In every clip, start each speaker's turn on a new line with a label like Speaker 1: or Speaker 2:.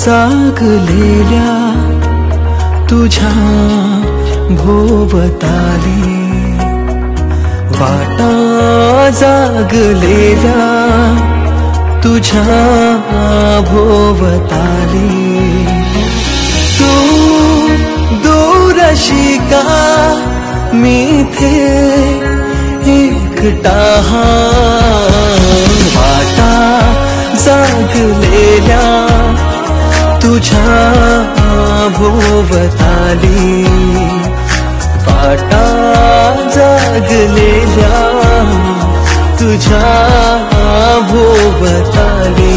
Speaker 1: जागलेल्या तुझ्या भोवताली, वाटा जागलेल्या तुझ्या भोवताली, तू दूरशी का मी थे एकटा, वाटा जागलेल्या तुझ्या भोवताली, वाटा जागलेल्या तुझ्या भोवताली.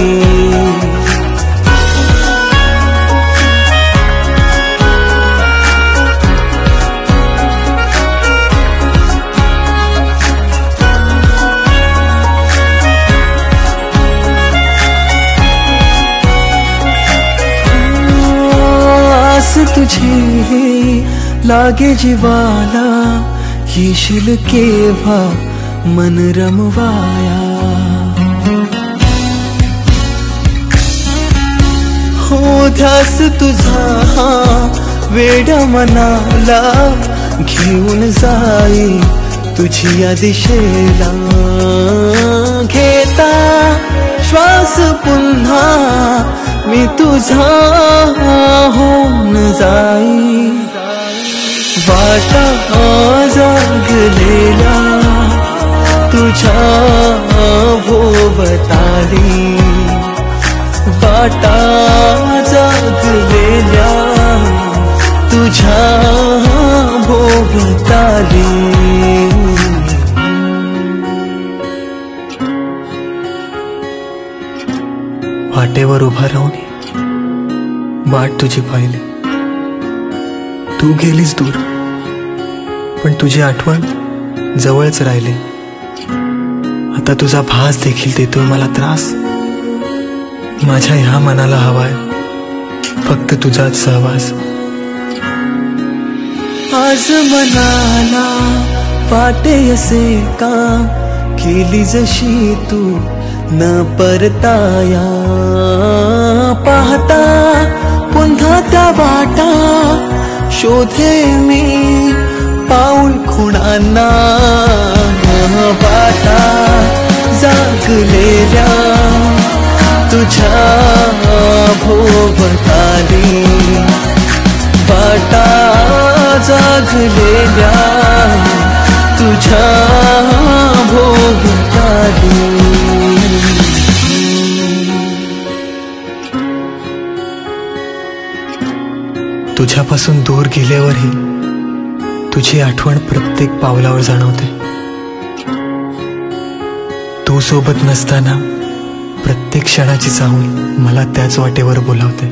Speaker 1: तुझे लागे जीवाला, येशील केव्हा मन रमवाया. हो ध्यास तुझा वेड मनाला घेऊन जाई तुझी दिशेला. घेता श्वास पुन्हा मी तुझा होऊन जाई. वाटा जागलेल्या तुझ्या भोवताली, वाटा जागलेल्या तुझ्या भोवताली. वाटेवर उभा राहून वाट तुझी पाहिली. तू गेलीस दूर, पण तुझी आठवण जवळच राहिली. आता तुझा भास देखील देतोय मला त्रास. माझ्या ह्या मनाला हवाय फक्त तुझाच सहवास. आज मनाला वाटे असे का, केली जशी तू न परताया. पाहता पुन्हा त्या वाटा शोधे मी पाऊल खुणांना. वाटा जागलेल्या तुझ्या भोवताली, वाटा जागलेल्या तुझ्या भोवताली. तुझ्यापासून दूर गेल्यावरही तुझी आठवण प्रत्येक पावलावर जाणवते. तू सोबत नसताना प्रत्येक क्षणाची चाहूल मला त्याच वाटेवर बोलावते.